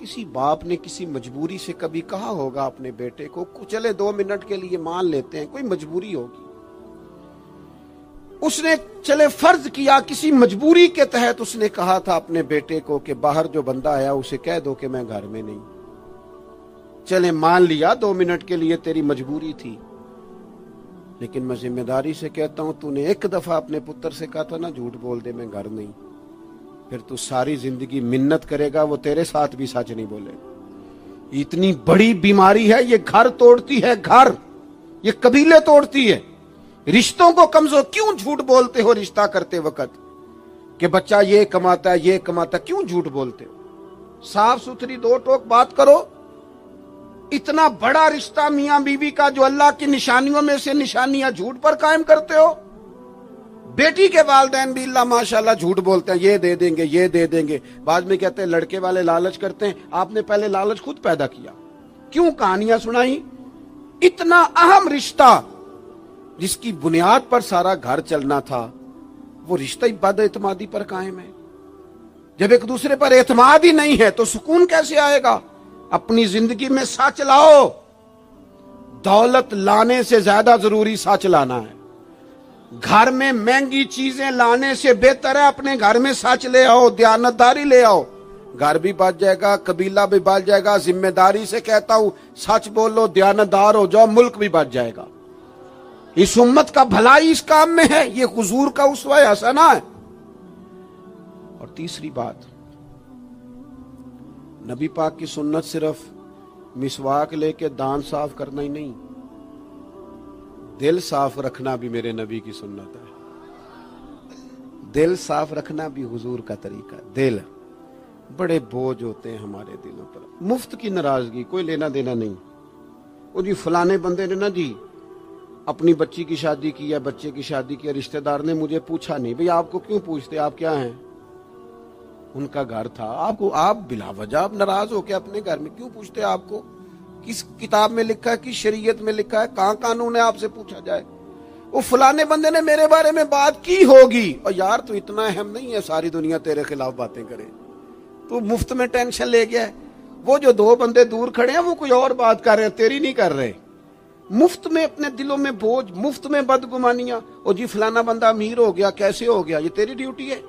کسی باپ نے کسی مجبوری سے کبھی کہا ہوگا اپنے بیٹے کو چلے 2 منٹ کے لیے مان لیتے ہیں, کوئی مجبوری ہوگی, اس نے چلے فرض کیا کسی مجبوری کے تحت اس نے کہا تھا اپنے بیٹے کو کہ باہر جو بندہ آیا اسے کہہ دو کہ میں گھر میں نہیں. چلے مان لیا 2 منٹ کے لیے تیری مجبوری تھی, لیکن میں ذمہ داری سے کہتا ہوں تو نے ایک دفعہ اپنے پتر سے کہا تھا نا جھوٹ بول دے میں گھر نہیں, پھر تو ساری زندگی منت کرے گا وہ تیرے ساتھ بھی سچ نہیں بولے گا. اتنی بڑی بیماری ہے یہ, گھر توڑتی ہے, گھر یہ قبیلے توڑتی ہے. رشتوں کو کمزور, کیوں جھوٹ بولتے ہو رشتہ کرتے وقت کہ بچہ یہ کماتا ہے یہ کماتا ہے, کیوں جھوٹ بولتے ہو؟ صاف ستھری 2 ٹوک بات کرو. اتنا بڑا رشتہ میاں بیوی کا جو اللہ کی نشانیوں میں سے نشانیاں جھوٹ پر قائم کرتے ہو. بیٹی کے والدین بھی اللہ ماشاءاللہ جھوٹ بولتے ہیں, یہ دے دیں گے یہ دے دیں گے. بعد میں کہتے ہیں لڑکے والے لالچ کرتے ہیں, آپ نے پہلے لالچ خود پیدا کیا, کیوں کہانیاں سنائی. اتنا اہم رشتہ جس کی بنیاد پر سارا گھر چلنا تھا, وہ رشتہ بد اعتمادی پر قائم ہے. جب ایک دوسرے پر اعتماد ہی نہیں ہے تو سکون کیسے آئے گا؟ اپنی زندگی میں سچ لاؤ. دولت لانے سے زیادہ ضروری سچ لانا ہے. گھر میں مہنگی چیزیں لانے سے بہتر ہے اپنے گھر میں سچ لے آؤ, دیانتداری لے آؤ. گھر بھی بچ جائے گا, قبیلہ بھی بچ جائے گا. ذمہ داری سے کہتا ہوں سچ بولو, دیانتدار ہو جاؤ, ملک بھی بچ جائے گا. اس امت کا بھلائی اس کام میں ہے. یہ حضور کا اسوہ حسنہ ہے. اور تیسری بات, نبی پاک کی سنت صرف مسواک لے کے دانت صاف کرنا ہی نہیں, دل صاف رکھنا بھی میرے نبی کی سنت ہے. دل صاف رکھنا بھی حضور کا طریقہ ہے. دل بڑے بوجھ ہوتے ہیں ہمارے دلوں پر, مفت کی ناراضگی, کوئی لینا دینا نہیں. وہ جی فلانے بندے نے نا جی اپنی بچی کی شادی کی یا بچے کی شادی کی, رشتہ دار نے مجھے پوچھا نہیں. بھئی آپ کو کیوں پوچھتے, آپ کیا ہیں؟ ان کا گھر تھا. آپ بلا وجہ آپ ناراض ہو کے اپنے گھر میں کیوں پوچھتے؟ آپ کو کس کتاب میں لکھا ہے, کس شریعت میں لکھا ہے, کہاں قانون ہے آپ سے پوچھا جائے؟ وہ فلانے بندے نے میرے بارے میں بات کی ہوگی. اور یار تو اتنا اہم نہیں ہے ساری دنیا تیرے خلاف باتیں کرے, تو مفت میں ٹینشن لے گیا ہے. وہ جو 2 بندے دور کھڑے ہیں وہ کوئی اور بات کر رہے ہیں, تیری نہیں کر رہے. مفت میں اپنے دلوں میں بوجھ, مفت میں بدگمانیاں. اور جی فلانا بندہ امیر ہو گیا, کیسے ہو گیا؟ یہ تیری ڈیوٹی ہے,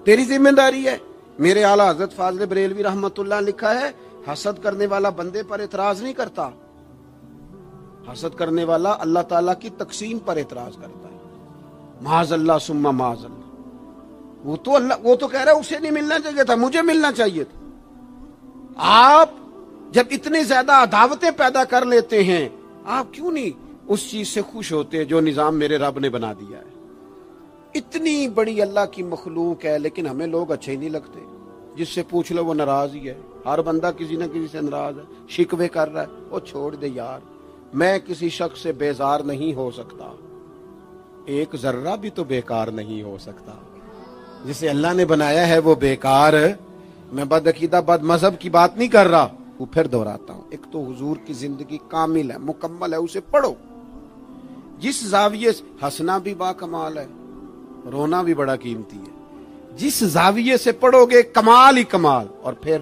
تیری ذمہ داری ہے. میرے اعلیٰ حضرت فاضل بریلوی رحمت اللہ لکھا ہے, حسد کرنے والا بندے پر اعتراض نہیں کرتا, حسد کرنے والا اللہ تعالیٰ کی تقسیم پر اعتراض کرتا ہے. معاذ اللہ ثم معاذ اللہ. وہ تو کہہ رہا ہے اسے نہیں ملنا چاہیے تھا, مجھے ملنا چاہیے تھا. آپ جب اتنی زیادہ عداوتیں پیدا کر لیتے ہیں, آپ کیوں نہیں اس چیز سے خوش ہوتے جو نظام میرے رب نے بنا دیا ہے؟ اتنی بڑی اللہ کی مخلوق ہے, لیکن ہمیں لوگ اچھے ہی نہیں لگتے. جس سے پوچھ لو وہ ناراض ہی ہے. ہر بندہ کسی نہ کسی سے ناراض ہے, شکوے کر رہا ہے. وہ چھوڑ دے یار, میں کسی شخص سے بیزار نہیں ہو سکتا, ایک ذرہ بھی تو بیکار نہیں ہو سکتا. جسے اللہ نے بنایا ہے وہ بیکار. میں بد عقیدہ بد مذہب کی بات نہیں کر رہا. وہ پھر دہراتا ہوں, ایک تو حضور کی زندگی کامل ہے, مکمل ہے, اسے پڑھو. جس زاویے سے ہنسنا بھی با کمال ہے, رونا بھی بڑا قیمتی ہے. جس زاویے سے پڑھو گے کمال ہی کمال. اور پھر